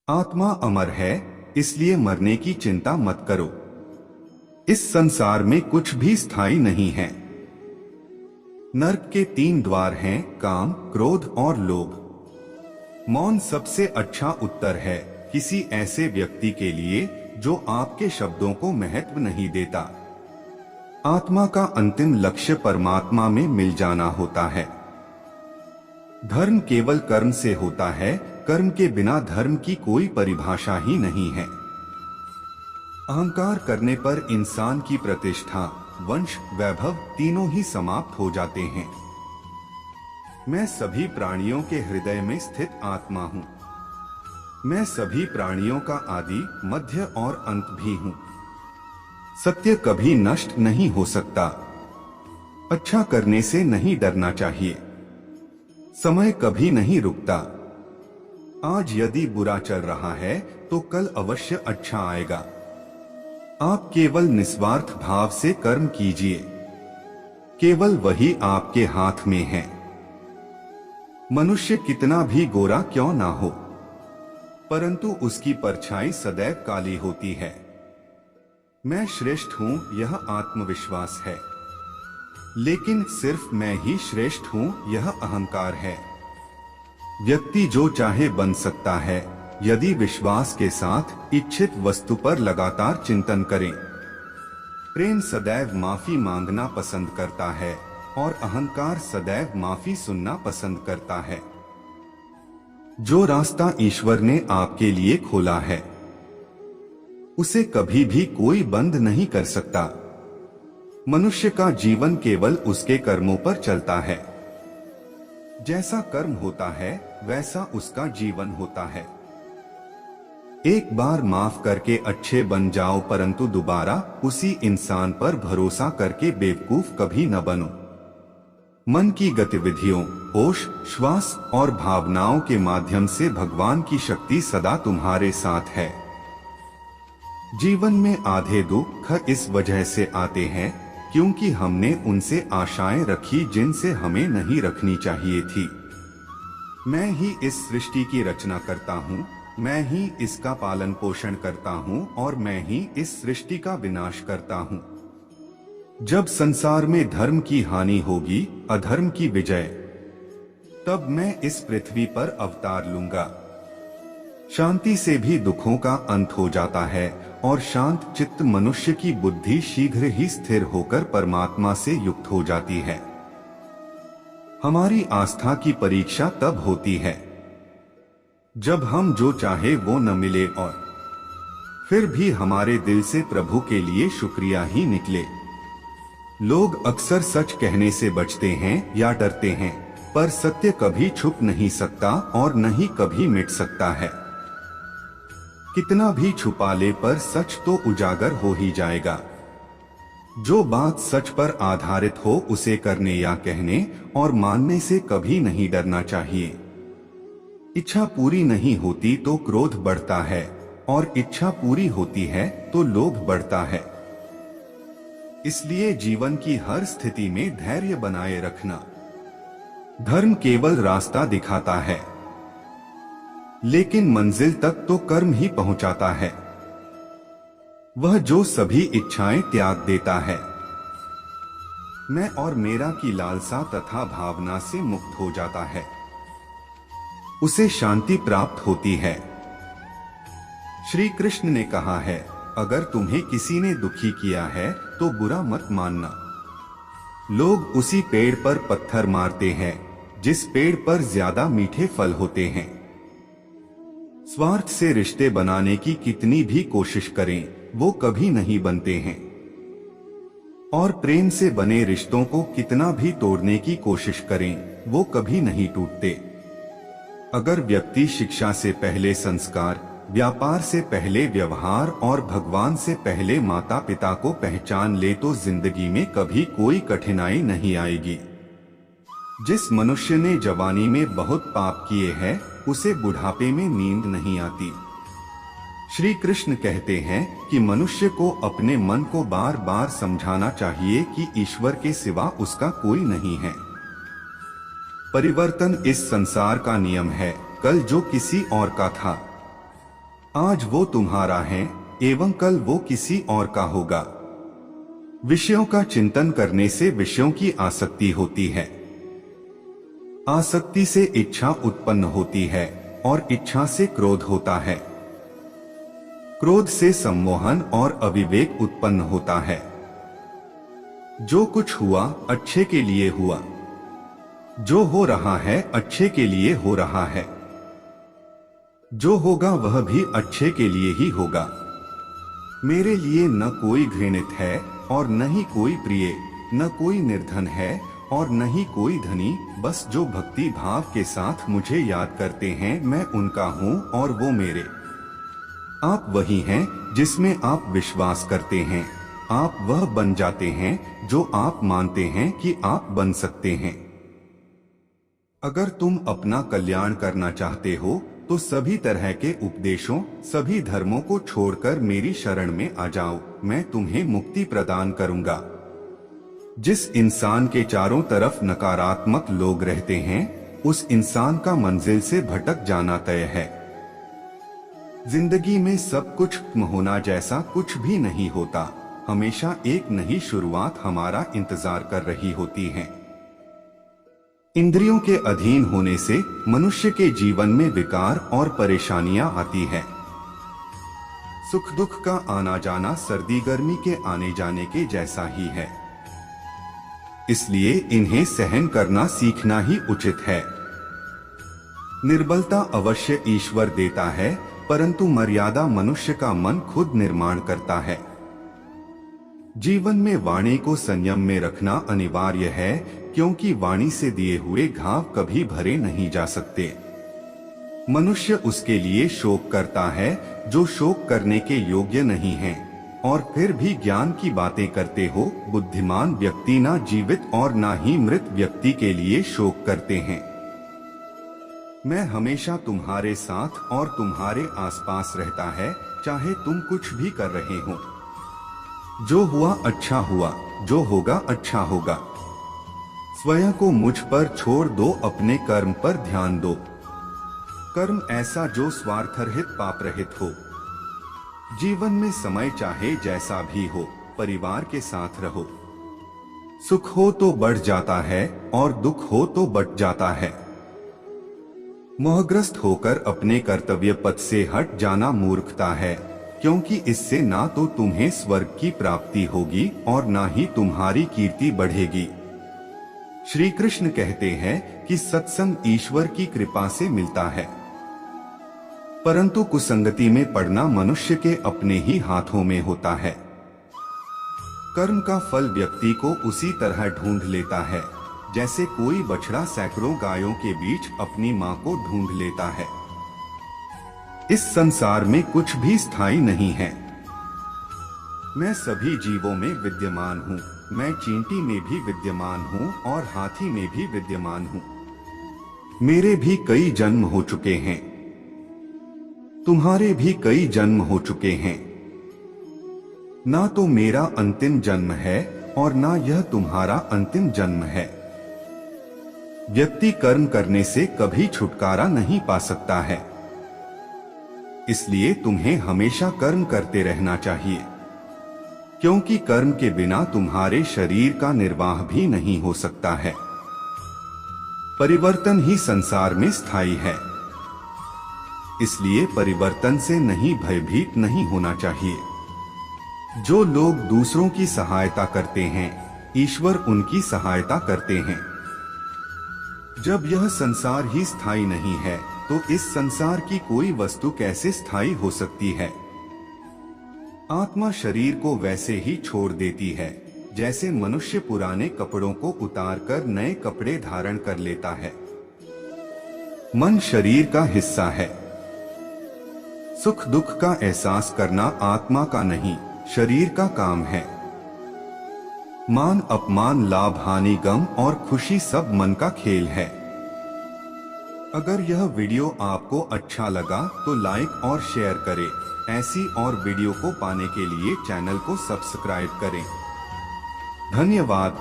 आत्मा अमर है, इसलिए मरने की चिंता मत करो। इस संसार में कुछ भी स्थायी नहीं है। नर्क के 3 द्वार हैं, काम, क्रोध और लोभ। मौन सबसे अच्छा उत्तर है किसी ऐसे व्यक्ति के लिए जो आपके शब्दों को महत्व नहीं देता। आत्मा का अंतिम लक्ष्य परमात्मा में मिल जाना होता है। धर्म केवल कर्म से होता है, कर्म के बिना धर्म की कोई परिभाषा ही नहीं है। अहंकार करने पर इंसान की प्रतिष्ठा, वंश, वैभव तीनों ही समाप्त हो जाते हैं। मैं सभी प्राणियों के हृदय में स्थित आत्मा हूँ। मैं सभी प्राणियों का आदि, मध्य और अंत भी हूँ। सत्य कभी नष्ट नहीं हो सकता। अच्छा करने से नहीं डरना चाहिए। समय कभी नहीं रुकता। आज यदि बुरा चल रहा है तो कल अवश्य अच्छा आएगा। आप केवल निस्वार्थ भाव से कर्म कीजिए। केवल वही आपके हाथ में है। मनुष्य कितना भी गोरा क्यों ना हो, परंतु उसकी परछाई सदैव काली होती है। मैं श्रेष्ठ हूं, यह आत्मविश्वास है। लेकिन सिर्फ मैं ही श्रेष्ठ हूं, यह अहंकार है। व्यक्ति जो चाहे बन सकता है यदि विश्वास के साथ इच्छित वस्तु पर लगातार चिंतन करें। प्रेम सदैव माफी मांगना पसंद करता है और अहंकार सदैव माफी सुनना पसंद करता है। जो रास्ता ईश्वर ने आपके लिए खोला है उसे कभी भी कोई बंद नहीं कर सकता। मनुष्य का जीवन केवल उसके कर्मों पर चलता है। जैसा कर्म होता है वैसा उसका जीवन होता है। एक बार माफ करके अच्छे बन जाओ, परंतु दोबारा उसी इंसान पर भरोसा करके बेवकूफ कभी न बनो। मन की गतिविधियों, होश, श्वास और भावनाओं के माध्यम से भगवान की शक्ति सदा तुम्हारे साथ है। जीवन में आधे दुख इस वजह से आते हैं क्योंकि हमने उनसे आशाएं रखी जिनसे हमें नहीं रखनी चाहिए थी। मैं ही इस सृष्टि की रचना करता हूँ, मैं ही इसका पालन पोषण करता हूँ और मैं ही इस सृष्टि का विनाश करता हूँ। जब संसार में धर्म की हानि होगी, अधर्म की विजय, तब मैं इस पृथ्वी पर अवतार लूंगा। शांति से भी दुखों का अंत हो जाता है और शांत चित्त मनुष्य की बुद्धि शीघ्र ही स्थिर होकर परमात्मा से युक्त हो जाती है। हमारी आस्था की परीक्षा तब होती है जब हम जो चाहे वो न मिले और फिर भी हमारे दिल से प्रभु के लिए शुक्रिया ही निकले। लोग अक्सर सच कहने से बचते हैं या डरते हैं, पर सत्य कभी छुप नहीं सकता और न ही कभी मिट सकता है। कितना भी छुपा ले पर सच तो उजागर हो ही जाएगा। जो बात सच पर आधारित हो उसे करने या कहने और मानने से कभी नहीं डरना चाहिए। इच्छा पूरी नहीं होती तो क्रोध बढ़ता है और इच्छा पूरी होती है तो लोभ बढ़ता है। इसलिए जीवन की हर स्थिति में धैर्य बनाए रखना। धर्म केवल रास्ता दिखाता है, लेकिन मंजिल तक तो कर्म ही पहुंचाता है। वह जो सभी इच्छाएं त्याग देता है, मैं और मेरा की लालसा तथा भावना से मुक्त हो जाता है, उसे शांति प्राप्त होती है। श्री कृष्ण ने कहा है, अगर तुम्हें किसी ने दुखी किया है तो बुरा मत मानना। लोग उसी पेड़ पर पत्थर मारते हैं जिस पेड़ पर ज्यादा मीठे फल होते हैं। स्वार्थ से रिश्ते बनाने की कितनी भी कोशिश करें वो कभी नहीं बनते हैं, और प्रेम से बने रिश्तों को कितना भी तोड़ने की कोशिश करें वो कभी नहीं टूटते। अगर व्यक्ति शिक्षा से पहले संस्कार, व्यापार से पहले व्यवहार और भगवान से पहले माता पिता को पहचान ले तो जिंदगी में कभी कोई कठिनाई नहीं आएगी। जिस मनुष्य ने जवानी में बहुत पाप किए हैं उसे बुढ़ापे में नींद नहीं आती। श्री कृष्ण कहते हैं कि मनुष्य को अपने मन को बार बार समझाना चाहिए कि ईश्वर के सिवा उसका कोई नहीं है। परिवर्तन इस संसार का नियम है। कल जो किसी और का था आज वो तुम्हारा है एवं कल वो किसी और का होगा। विषयों का चिंतन करने से विषयों की आसक्ति होती है। आसक्ति से इच्छा उत्पन्न होती है और इच्छा से क्रोध होता है। क्रोध से सम्मोहन और अविवेक उत्पन्न होता है। जो कुछ हुआ अच्छे के लिए हुआ, जो हो रहा है अच्छे के लिए हो रहा है, जो होगा वह भी अच्छे के लिए ही होगा। मेरे लिए न कोई घृणित है और न ही कोई प्रिय, न कोई निर्धन है और न ही कोई धनी, बस जो भक्ति भाव के साथ मुझे याद करते हैं मैं उनका हूँ और वो मेरे। आप वही हैं जिसमें आप विश्वास करते हैं। आप वह बन जाते हैं जो आप मानते हैं कि आप बन सकते हैं। अगर तुम अपना कल्याण करना चाहते हो तो सभी तरह के उपदेशों, सभी धर्मों को छोड़कर मेरी शरण में आ जाओ, मैं तुम्हें मुक्ति प्रदान करूंगा। जिस इंसान के चारों तरफ नकारात्मक लोग रहते हैं, उस इंसान का मंजिल से भटक जाना तय है। जिंदगी में सब कुछ होना जैसा कुछ भी नहीं होता। हमेशा एक नई शुरुआत हमारा इंतजार कर रही होती है। इंद्रियों के अधीन होने से मनुष्य के जीवन में विकार और परेशानियां आती है। सुख दुख का आना जाना सर्दी गर्मी के आने जाने के जैसा ही है। इसलिए इन्हें सहन करना सीखना ही उचित है। निर्बलता अवश्य ईश्वर देता है, परंतु मर्यादा मनुष्य का मन खुद निर्माण करता है। जीवन में वाणी को संयम में रखना अनिवार्य है, क्योंकि वाणी से दिए हुए घाव कभी भरे नहीं जा सकते। मनुष्य उसके लिए शोक करता है जो शोक करने के योग्य नहीं है, और फिर भी ज्ञान की बातें करते हो। बुद्धिमान व्यक्ति ना जीवित और ना ही मृत व्यक्ति के लिए शोक करते हैं। मैं हमेशा तुम्हारे साथ और तुम्हारे आसपास रहता है, चाहे तुम कुछ भी कर रहे हो। जो हुआ अच्छा हुआ, जो होगा अच्छा होगा। स्वयं को मुझ पर छोड़ दो, अपने कर्म पर ध्यान दो। कर्म ऐसा जो स्वार्थ रहित पाप रहित हो। जीवन में समय चाहे जैसा भी हो, परिवार के साथ रहो। सुख हो तो बढ़ जाता है और दुख हो तो बट जाता है। मोहग्रस्त होकर अपने कर्तव्य पथ से हट जाना मूर्खता है, क्योंकि इससे ना तो तुम्हें स्वर्ग की प्राप्ति होगी और ना ही तुम्हारी कीर्ति बढ़ेगी। श्री कृष्ण कहते हैं कि सत्संग ईश्वर की कृपा से मिलता है, परंतु कुसंगति में पड़ना मनुष्य के अपने ही हाथों में होता है। कर्म का फल व्यक्ति को उसी तरह ढूंढ लेता है जैसे कोई बछड़ा सैकड़ों गायों के बीच अपनी मां को ढूंढ लेता है। इस संसार में कुछ भी स्थायी नहीं है। मैं सभी जीवों में विद्यमान हूँ। मैं चींटी में भी विद्यमान हूँ और हाथी में भी विद्यमान हूँ। मेरे भी कई जन्म हो चुके हैं, तुम्हारे भी कई जन्म हो चुके हैं। ना तो मेरा अंतिम जन्म है और ना यह तुम्हारा अंतिम जन्म है। व्यक्ति कर्म करने से कभी छुटकारा नहीं पा सकता है। इसलिए तुम्हें हमेशा कर्म करते रहना चाहिए, क्योंकि कर्म के बिना तुम्हारे शरीर का निर्वाह भी नहीं हो सकता है। परिवर्तन ही संसार में स्थायी है, इसलिए परिवर्तन से नहीं भयभीत नहीं होना चाहिए। जो लोग दूसरों की सहायता करते हैं, ईश्वर उनकी सहायता करते हैं। जब यह संसार ही स्थायी नहीं है, तो इस संसार की कोई वस्तु कैसे स्थायी हो सकती है। आत्मा शरीर को वैसे ही छोड़ देती है जैसे मनुष्य पुराने कपड़ों को उतारकर नए कपड़े धारण कर लेता है। मन शरीर का हिस्सा है। सुख दुख का एहसास करना आत्मा का नहीं, शरीर का काम है। मान अपमान, लाभ हानि, गम और खुशी सब मन का खेल है। अगर यह वीडियो आपको अच्छा लगा तो लाइक और शेयर करें। ऐसी और वीडियो को पाने के लिए चैनल को सब्सक्राइब करें। धन्यवाद।